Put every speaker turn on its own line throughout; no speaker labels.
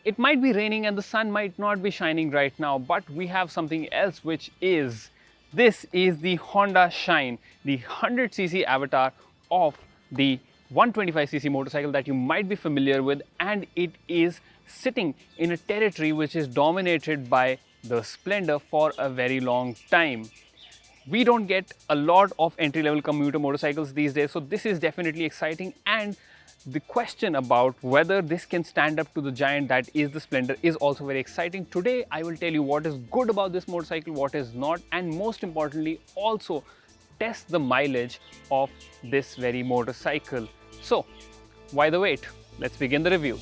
It might be raining and the sun might not be shining right now, but we have something else, which is this is the Honda Shine, the 100cc avatar of the 125cc motorcycle that you might be familiar with, and it is sitting in a territory which is dominated by the Splendor for a very long time. We don't get a lot of entry-level commuter motorcycles these days, so this is definitely exciting, and the question about whether this can stand up to the giant that is the Splendor is also very exciting. Today I will tell you what is good about this motorcycle, what is not, and most importantly also test the mileage of this very motorcycle. So why the wait? Let's begin the review.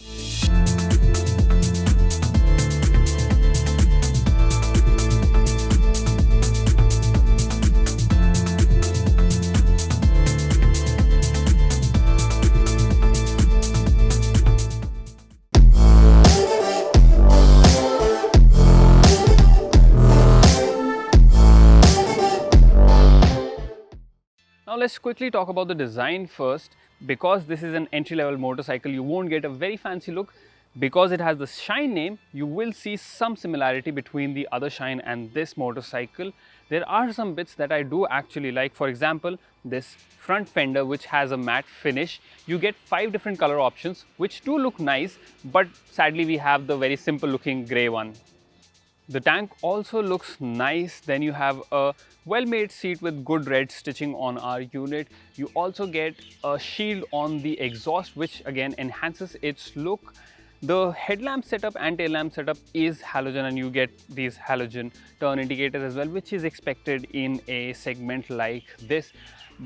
Now let's quickly talk about the design first. Because this is an entry-level motorcycle, you won't get a very fancy look. Because it has the Shine name, you will see some similarity between the other Shine and this motorcycle. There are some bits that I do actually like. For example, this front fender, which has a matte finish. You get 5 different color options, which do look nice, but sadly we have the very simple looking grey one. The tank also looks nice. Then you have a well-made seat with good red stitching on our unit. You also get a shield on the exhaust, which again enhances its look. The headlamp setup and tail lamp setup is halogen, and you get these halogen turn indicators as well, which is expected in a segment like this.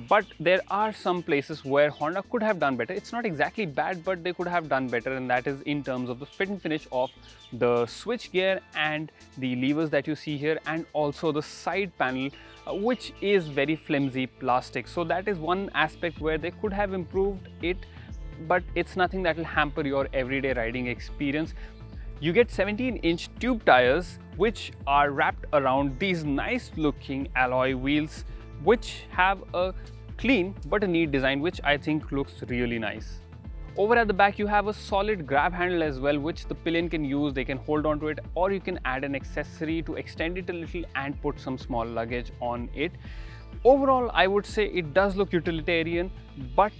But there are some places where Honda could have done better. It's not exactly bad, but they could have done better, and that is in terms of the fit and finish of the switch gear and the levers that you see here, and also the side panel, which is very flimsy plastic. So that is one aspect where they could have improved it, but it's nothing that will hamper your everyday riding experience. You get 17-inch tube tires, which are wrapped around these nice looking alloy wheels, which have a clean but a neat design, which I think looks really nice. Over at the back you have a solid grab handle as well, which the pillion can use. They can hold on to it, or you can add an accessory to extend it a little and put some small luggage on it. Overall, I would say it does look utilitarian, but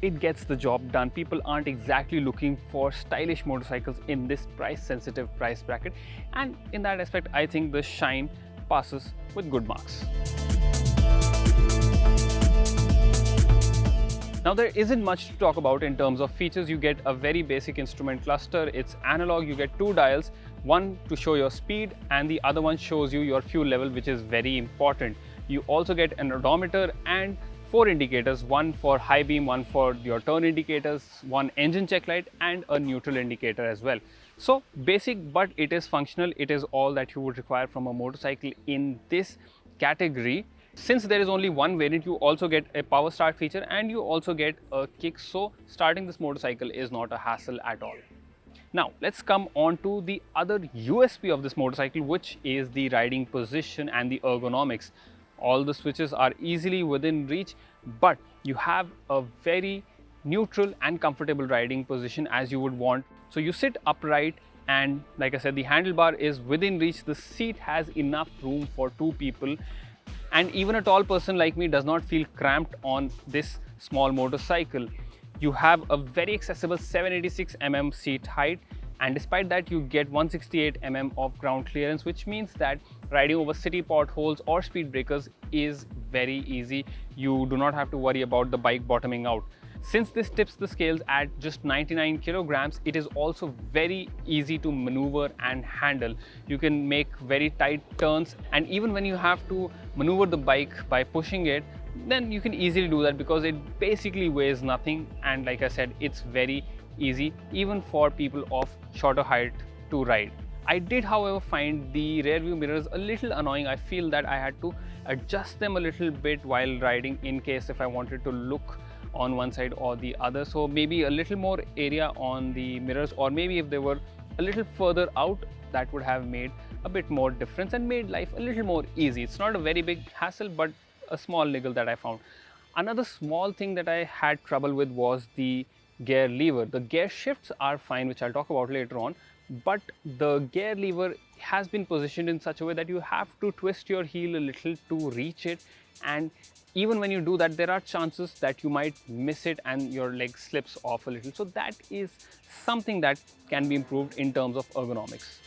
it gets the job done. People aren't exactly looking for stylish motorcycles in this price-sensitive price bracket, and in that aspect I think the Shine passes with good marks. Now there isn't much to talk about in terms of features. You get a very basic instrument cluster. It's analog. You get 2 dials, one to show your speed and the other one shows you your fuel level, which is very important. You also get an odometer and 4 indicators, one for high beam, one for your turn indicators, one engine check light and a neutral indicator as well. So basic, but it is functional. It is all that you would require from a motorcycle in this category. Since there is only one variant, you also get a power start feature and you also get a kick, so starting this motorcycle is not a hassle at all. Now let's come on to the other USP of this motorcycle, which is the riding position and the ergonomics. All the switches are easily within reach, but you have a very neutral and comfortable riding position as you would want. So you sit upright, and like I said, the handlebar is within reach. The seat has enough room for 2 people, and even a tall person like me does not feel cramped on this small motorcycle. You have a very accessible 786 mm seat height, and despite that you get 168 mm of ground clearance, which means that riding over city potholes or speed breakers is very easy. You do not have to worry about the bike bottoming out. Since this tips the scales at just 99 kilograms, it is also very easy to maneuver and handle. You can make very tight turns, and even when you have to maneuver the bike by pushing it, then you can easily do that because it basically weighs nothing, and like I said, it's very easy even for people of shorter height to ride. I did, however, find the rear view mirrors a little annoying. I feel that I had to adjust them a little bit while riding in case if I wanted to look on one side or the other. So maybe a little more area on the mirrors, or maybe if they were a little further out, that would have made a bit more difference and made life a little more easy. It's not a very big hassle, but a small niggle that I found. Another small thing that I had trouble with was the gear lever. The gear shifts are fine, which I'll talk about later on, but the gear lever has been positioned in such a way that you have to twist your heel a little to reach it, and even when you do that, there are chances that you might miss it and your leg slips off a little. So that is something that can be improved in terms of ergonomics.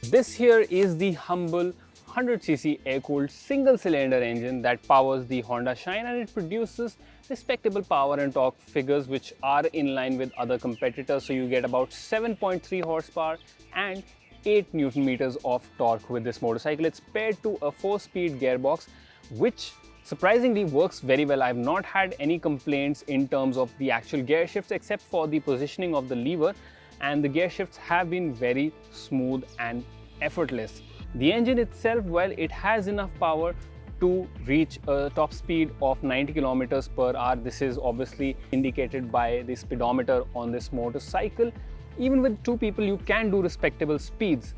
This here is the humble 100cc air-cooled single-cylinder engine that powers the Honda Shine, and it produces respectable power and torque figures which are in line with other competitors. So you get about 7.3 horsepower and 8 Newton meters of torque with this motorcycle. It's paired to a 4-speed gearbox, which surprisingly works very well. I've not had any complaints in terms of the actual gear shifts except for the positioning of the lever, and the gear shifts have been very smooth and effortless. The engine itself, well, it has enough power to reach a top speed of 90 kilometers per hour. This is obviously indicated by the speedometer on this motorcycle. Even with 2 people, you can do respectable speeds.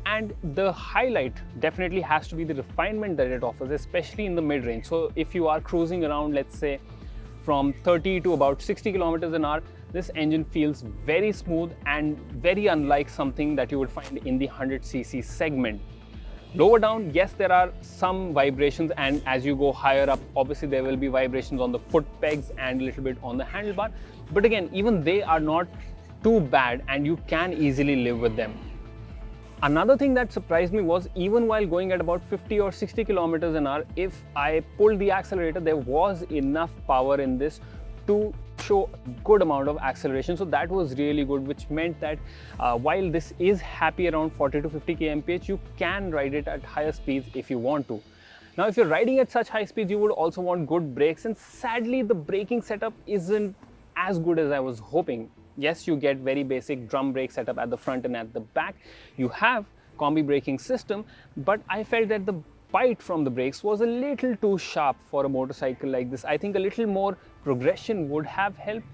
And the highlight definitely has to be the refinement that it offers, especially in the mid-range. So if you are cruising around, let's say from 30 to about 60 kilometers an hour, this engine feels very smooth and very unlike something that you would find in the 100cc segment. Lower down, yes, there are some vibrations, and as you go higher up, obviously there will be vibrations on the foot pegs and a little bit on the handlebar. But again, even they are not too bad and you can easily live with them. Another thing that surprised me was even while going at about 50 or 60 kilometers an hour, if I pulled the accelerator, there was enough power in this to show a good amount of acceleration. So that was really good, which meant that while this is happy around 40 to 50 kmph, you can ride it at higher speeds if you want to. Now, if you're riding at such high speeds, you would also want good brakes, and sadly the braking setup isn't as good as I was hoping. Yes, you get very basic drum brake setup at the front and at the back. You have combi braking system, but I felt that the bite from the brakes was a little too sharp for a motorcycle like this. I think a little more progression would have helped.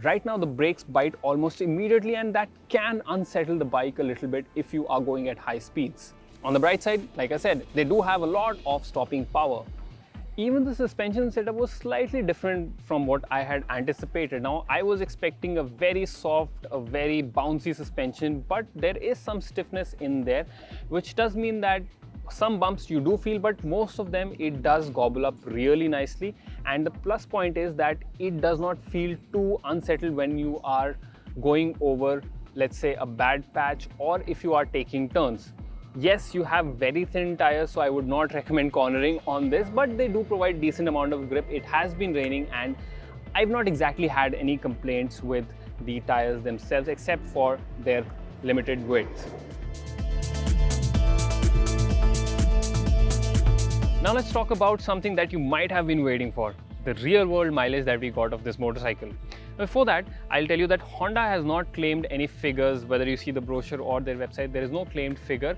Right now the brakes bite almost immediately, and that can unsettle the bike a little bit if you are going at high speeds. On the bright side, like I said, they do have a lot of stopping power. Even the suspension setup was slightly different from what I had anticipated. Now, I was expecting a very soft, a very bouncy suspension, but there is some stiffness in there, which does mean that some bumps you do feel, but most of them it does gobble up really nicely. And the plus point is that it does not feel too unsettled when you are going over, let's say, a bad patch, or if you are taking turns. Yes, you have very thin tires, so I would not recommend cornering on this, but they do provide decent amount of grip. It has been raining and I've not exactly had any complaints with the tires themselves except for their limited width. Now let's talk about something that you might have been waiting for, the real world mileage that we got of this motorcycle. Before that, I'll tell you that Honda has not claimed any figures. Whether you see the brochure or their website, there is no claimed figure.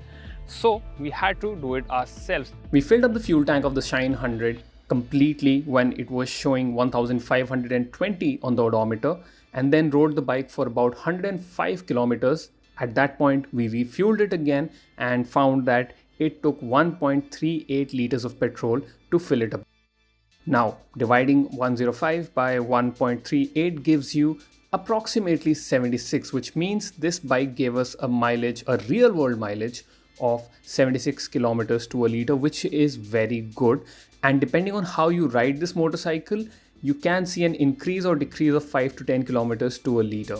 So we had to do it ourselves. We filled up the fuel tank of the Shine 100 completely when it was showing 1520 on the odometer, and then rode the bike for about 105 kilometers. At that point, we refueled it again and found that it took 1.38 liters of petrol to fill it up. Now, dividing 105 by 1.38 gives you approximately 76, which means this bike gave us a mileage, a real world mileage of 76 kilometers to a liter, which is very good. And depending on how you ride this motorcycle, you can see an increase or decrease of 5 to 10 kilometers to a liter.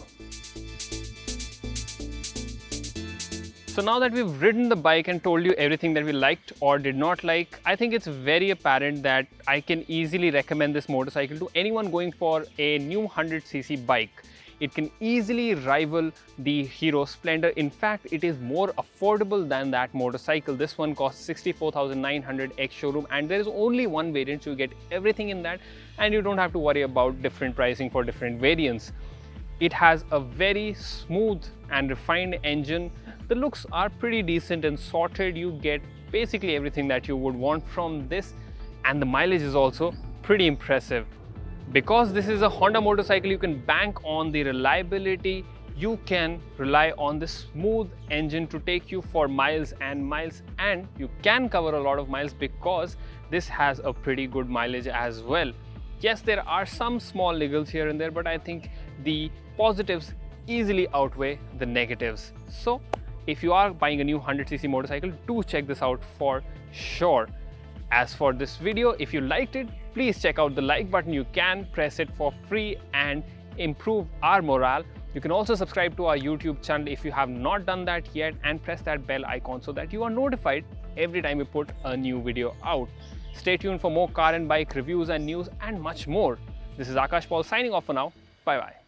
So now that we've ridden the bike and told you everything that we liked or did not like, I think it's very apparent that I can easily recommend this motorcycle to anyone going for a new 100cc bike. It can easily rival the Hero Splendor. In fact, it is more affordable than that motorcycle. This one costs 64,900 ex-showroom, and there is only one variant, so you get everything in that and you don't have to worry about different pricing for different variants. It has a very smooth and refined engine. The looks are pretty decent and sorted. You get basically everything that you would want from this, and the mileage is also pretty impressive. Because this is a Honda motorcycle, you can bank on the reliability. You can rely on the smooth engine to take you for miles and miles, and you can cover a lot of miles because this has a pretty good mileage as well. Yes, there are some small niggles here and there, but I think the positives easily outweigh the negatives. So if you are buying a new 100cc motorcycle, do check this out for sure. As for this video, if you liked it, please check out the like button. You can press it for free and improve our morale. You can also subscribe to our YouTube channel if you have not done that yet, and press that bell icon so that you are notified every time we put a new video out. Stay tuned for more car and bike reviews and news and much more. This is Akash Paul signing off for now. Bye bye.